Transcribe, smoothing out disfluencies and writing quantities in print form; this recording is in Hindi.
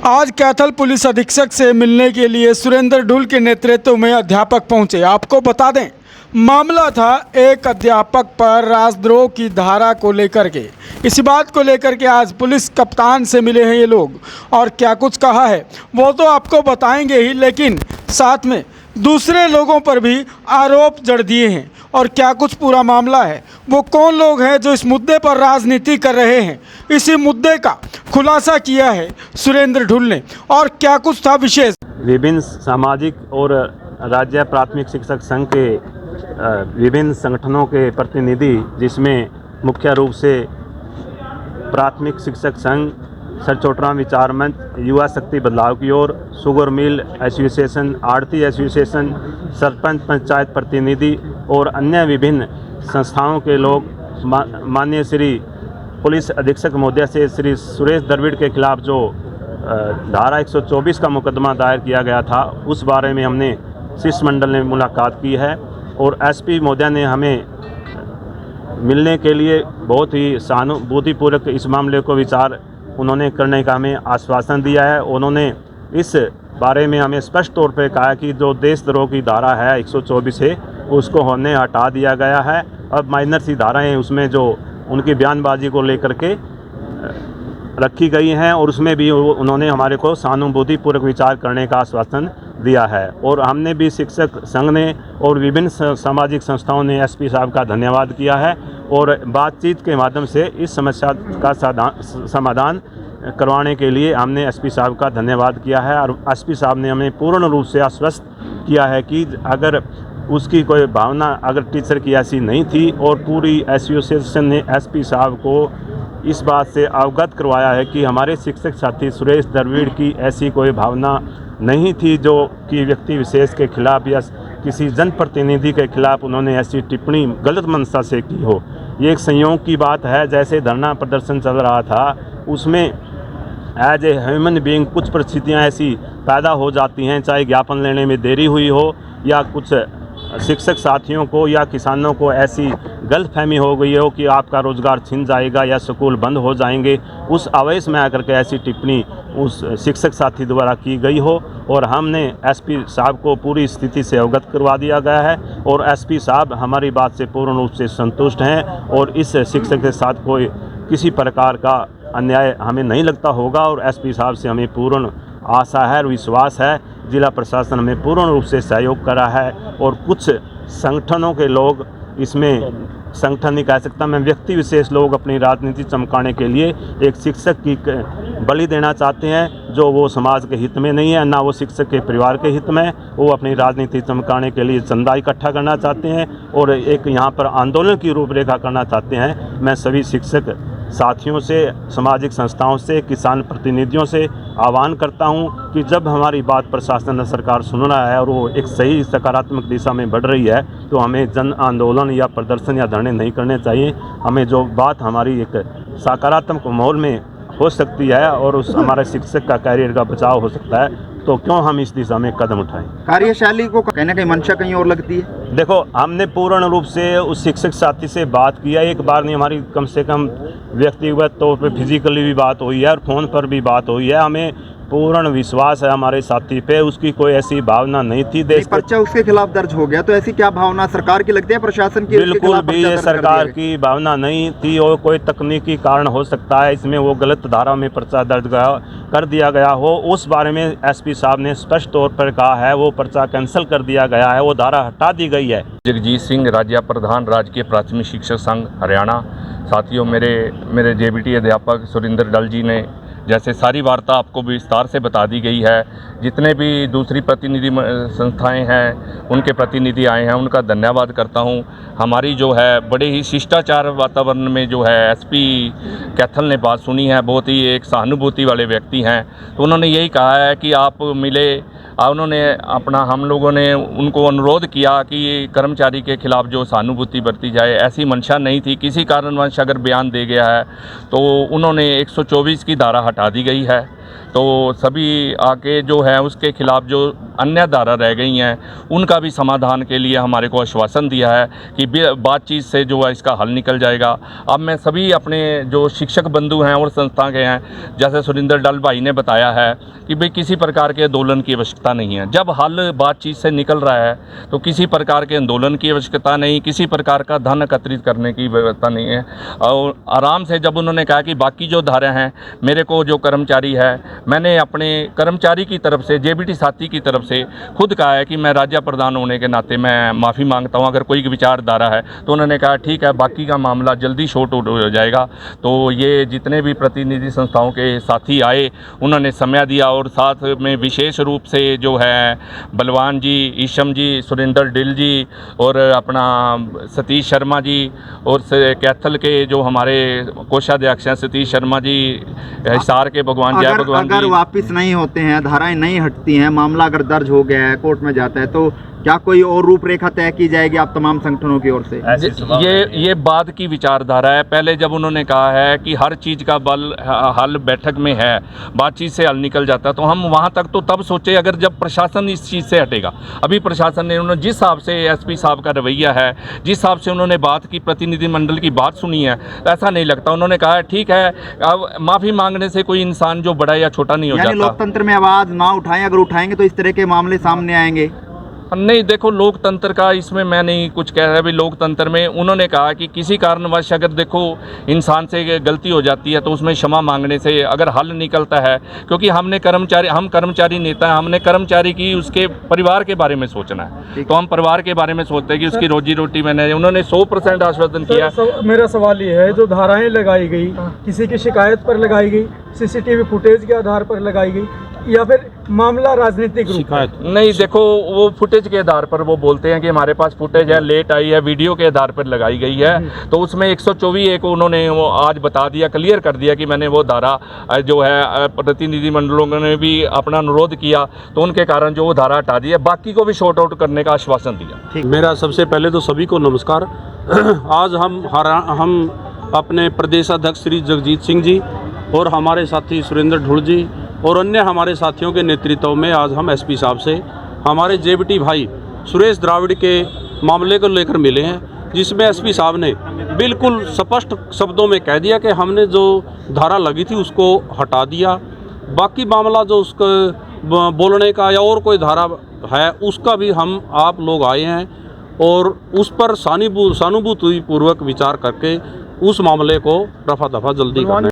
आज कैथल पुलिस अधीक्षक से मिलने के लिए सुरेंद्र ढुल के नेतृत्व में अध्यापक पहुंचे। आपको बता दें, मामला था एक अध्यापक पर राजद्रोह की धारा को लेकर के। इसी बात को लेकर के आज पुलिस कप्तान से मिले हैं ये लोग, और क्या कुछ कहा है वो तो आपको बताएंगे ही, लेकिन साथ में दूसरे लोगों पर भी आरोप जड़ दिए हैं। और क्या कुछ पूरा मामला है, वो कौन लोग हैं जो इस मुद्दे पर राजनीति कर रहे हैं, इसी मुद्दे का खुलासा किया है सुरेंद्र ढुल ने। और क्या कुछ था विशेष। विभिन्न सामाजिक और राज्य प्राथमिक शिक्षक संघ के विभिन्न संगठनों के प्रतिनिधि, जिसमें मुख्य रूप से प्राथमिक शिक्षक संघ, सर चोटराम विचार मंच, युवा शक्ति बदलाव की ओर, शुगर मिल एसोसिएशन, आड़ती एसोसिएशन, सरपंच पंचायत प्रतिनिधि और अन्य विभिन्न संस्थाओं के लोग माननीय श्री पुलिस अधीक्षक महोदय से श्री सुरेश द्रविड़ के खिलाफ जो धारा 124 का मुकदमा दायर किया गया था, उस बारे में हमने शिष्टमंडल ने मुलाकात की है। और एसपी महोदय ने हमें मिलने के लिए बहुत ही सहानुभूतिपूर्वक इस मामले को विचार उन्होंने करने का हमें आश्वासन दिया है। उन्होंने इस बारे में हमें स्पष्ट तौर पर कहा कि जो देशद्रोह की धारा है 124 है, उसको हमने हटा दिया गया है। अब माइनर सी धाराएँ उसमें जो उनकी बयानबाजी को लेकर के रखी गई हैं, और उसमें भी उन्होंने हमारे को सहानुभूतिपूर्वक विचार करने का आश्वासन दिया है। और हमने भी शिक्षक संघ ने और विभिन्न सामाजिक संस्थाओं ने एसपी साहब का धन्यवाद किया है, और बातचीत के माध्यम से इस समस्या का समाधान करवाने के लिए हमने एसपी साहब का धन्यवाद किया है। और एसपी साहब ने हमें पूर्ण रूप से आश्वस्त किया है कि अगर उसकी कोई भावना अगर टीचर की ऐसी नहीं थी, और पूरी एसोसिएशन ने एसपी साहब को इस बात से अवगत करवाया है कि हमारे शिक्षक साथी सुरेश द्रविड़ की ऐसी कोई भावना नहीं थी जो कि व्यक्ति विशेष के खिलाफ या किसी जनप्रतिनिधि के खिलाफ उन्होंने ऐसी टिप्पणी गलत मंशा से की हो। ये एक संयोग की बात है। जैसे धरना प्रदर्शन चल रहा था, उसमें एज ए ह्यूमन बीइंग कुछ परिस्थितियाँ ऐसी पैदा हो जाती हैं, चाहे ज्ञापन लेने में देरी हुई हो या कुछ शिक्षक साथियों को या किसानों को ऐसी गलतफहमी हो गई हो कि आपका रोज़गार छिन जाएगा या स्कूल बंद हो जाएंगे, उस आवेश में आकर के ऐसी टिप्पणी उस शिक्षक साथी द्वारा की गई हो। और हमने एसपी साहब को पूरी स्थिति से अवगत करवा दिया गया है, और एसपी साहब हमारी बात से पूर्ण रूप से संतुष्ट हैं, और इस शिक्षक के साथ कोई किसी प्रकार का अन्याय हमें नहीं लगता होगा। और एसपी साहब से हमें पूर्ण आशा है और विश्वास है। जिला प्रशासन हमें पूर्ण रूप से सहयोग करा है, और कुछ संगठनों के लोग, इसमें संगठन नहीं कह सकता मैं, व्यक्ति विशेष लोग अपनी राजनीति चमकाने के लिए एक शिक्षक की बलि देना चाहते हैं, जो वो समाज के हित में नहीं है, ना वो शिक्षक के परिवार के हित में। वो अपनी राजनीति चमकाने के लिए चंदा इकट्ठा करना चाहते हैं और एक यहाँ पर आंदोलन की रूपरेखा करना चाहते हैं। मैं सभी शिक्षक साथियों से, सामाजिक संस्थाओं से, किसान प्रतिनिधियों से आह्वान करता हूं कि जब हमारी बात प्रशासन सरकार सुन रहा है और वो एक सही सकारात्मक दिशा में बढ़ रही है, तो हमें जन आंदोलन या प्रदर्शन या धरने नहीं करने चाहिए। हमें जो बात हमारी एक सकारात्मक माहौल में हो सकती है और उस हमारे शिक्षक का कैरियर का बचाव हो सकता है, तो क्यों हम इस दिशा में कदम उठाएं। कार्यशैली को कहीं ना कहीं मंशा कहीं और लगती है। देखो, हमने पूर्ण रूप से उस शिक्षक साथी से बात किया, एक बार नहीं, हमारी कम से कम व्यक्तिगत तौर पे फिजिकली भी बात हुई है और फ़ोन पर भी बात हुई है। हमें पूर्ण विश्वास है हमारे साथी पे, उसकी कोई ऐसी भावना नहीं थी। पर्चा उसके खिलाफ दर्ज हो गया, तो ऐसी क्या भावना सरकार की लगती है, प्रशासन की? बिल्कुल भी ये सरकार की भावना नहीं थी, और कोई तकनीकी कारण हो सकता है इसमें वो गलत धारा में पर्चा दर्ज कर दिया गया हो। उस बारे में एसपी साहब ने स्पष्ट तौर पर कहा है, वो पर्चा कैंसिल कर दिया गया है, वो धारा हटा दी गई है। जगजीत सिंह, राज्य प्रधान, राजकीय प्राथमिक शिक्षक संघ हरियाणा। साथियों, मेरे जेबीटी अध्यापक सुरेंद्र ढुल जी ने जैसे सारी वार्ता आपको विस्तार से बता दी गई है। जितने भी दूसरी प्रतिनिधि संस्थाएं हैं, उनके प्रतिनिधि आए हैं, उनका धन्यवाद करता हूं। हमारी जो है बड़े ही शिष्टाचार वातावरण में जो है एसपी कैथल ने बात सुनी है, बहुत ही एक सहानुभूति वाले व्यक्ति हैं। तो उन्होंने यही कहा है कि आप मिले, उन्होंने हम लोगों ने उनको अनुरोध किया कि कर्मचारी के खिलाफ जो सहानुभूति बरती जाए, ऐसी मंशा नहीं थी। किसी कारणवश अगर बयान दे गया है तो उन्होंने 124 की धारा हटा दी गई है। तो सभी आके जो है उसके खिलाफ जो अन्य धारा रह गई हैं उनका भी समाधान के लिए हमारे को आश्वासन दिया है कि बातचीत से जो है इसका हल निकल जाएगा। अब मैं सभी अपने जो शिक्षक बंधु हैं और संस्था के हैं, जैसे सुरिंदर डल भाई ने बताया है कि भाई किसी प्रकार के आंदोलन की आवश्यकता नहीं है। जब हल बातचीत से निकल रहा है तो किसी प्रकार के आंदोलन की आवश्यकता नहीं, किसी प्रकार का धन एकत्रित करने की व्यवस्था नहीं है। और आराम से जब उन्होंने कहा कि बाकी जो धारा हैं, मेरे को जो कर्मचारी है, मैंने अपने कर्मचारी की तरफ से, जेबीटी साथी की तरफ से खुद कहा है कि मैं राज्य प्रधान होने के नाते मैं माफ़ी मांगता हूं अगर कोई विचारधारा है। तो उन्होंने कहा ठीक है, बाकी का मामला जल्दी शॉर्ट आउट हो जाएगा। तो ये जितने भी प्रतिनिधि संस्थाओं के साथी आए उन्होंने समय दिया, और साथ में विशेष रूप से जो है बलवान जी, ईशम जी, सुरिंदर डिल जी और अपना सतीश शर्मा जी और कैथल के जो हमारे कोषाध्यक्ष हैं सतीश शर्मा जी, हिसार के भगवान जय भगवान अगर जी। वापस नहीं होते हैं, धाराएं नहीं हटती हैं, मामला अगर दर्ज हो गया है, कोर्ट में जाता है, तो क्या कोई और रूपरेखा तय की जाएगी आप तमाम संगठनों की ओर से? ये बाद की विचारधारा है। पहले जब उन्होंने कहा है कि हर चीज़ का हल बैठक में है, बातचीत से हल निकल जाता है, तो हम वहाँ तक तो तब सोचे अगर जब प्रशासन इस चीज़ से हटेगा। अभी प्रशासन ने, उन्होंने जिस हिसाब से एसपी साहब का रवैया है, जिस हिसाब से उन्होंने बात की, प्रतिनिधिमंडल की बात सुनी है, ऐसा नहीं लगता। उन्होंने कहा है ठीक है, अब माफ़ी मांगने से कोई इंसान जो बड़ा या छोटा नहीं हो जाता। लोकतंत्र में आवाज़ ना उठाएं, अगर उठाएंगे तो इस तरह के मामले सामने आएंगे। नहीं, देखो लोकतंत्र का इसमें मैं नहीं कुछ कह रहा। भी लोकतंत्र में उन्होंने कहा कि किसी कारणवश अगर देखो इंसान से गलती हो जाती है तो उसमें क्षमा मांगने से अगर हल निकलता है, क्योंकि हम कर्मचारी नेता हैं, हमने कर्मचारी की उसके परिवार के बारे में सोचना है। तो हम परिवार के बारे में सोचते हैं कि उसकी रोजी रोटी मैंने, उन्होंने 100% आश्वासन किया। मेरा सवाल ये है, जो धाराएं लगाई गई किसी की शिकायत पर लगाई गई, सीसीटीवी फुटेज के आधार पर लगाई गई, या फिर मामला राजनीतिक शिकायत? नहीं, देखो वो फुटेज के आधार पर वो बोलते हैं कि हमारे पास फुटेज है, लेट आई है, वीडियो के आधार पर लगाई गई है। तो उसमें 124A को उन्होंने वो आज बता दिया, क्लियर कर दिया कि मैंने वो धारा जो है प्रतिनिधिमंडलों ने भी अपना अनुरोध किया तो उनके कारण जो वो धारा हटा दी है, बाकी को भी शॉर्ट आउट करने का आश्वासन दिया। मेरा सबसे पहले तो सभी को नमस्कार। आज हम अपने प्रदेश अध्यक्ष श्री जगजीत सिंह जी और हमारे साथी सुरेंद्र ढुल जी और अन्य हमारे साथियों के नेतृत्व में आज हम एसपी साहब से हमारे जेबीटी भाई सुरेश द्राविड़ के मामले को लेकर मिले हैं, जिसमें एसपी साहब ने बिल्कुल स्पष्ट शब्दों में कह दिया कि हमने जो धारा लगी थी उसको हटा दिया। बाकी मामला जो उसका बोलने का या और कोई धारा है उसका भी हम आप लोग आए हैं और उस पर सहानुभूतिपूर्वक विचार करके उस मामले को रफा दफा जल्दी करना है।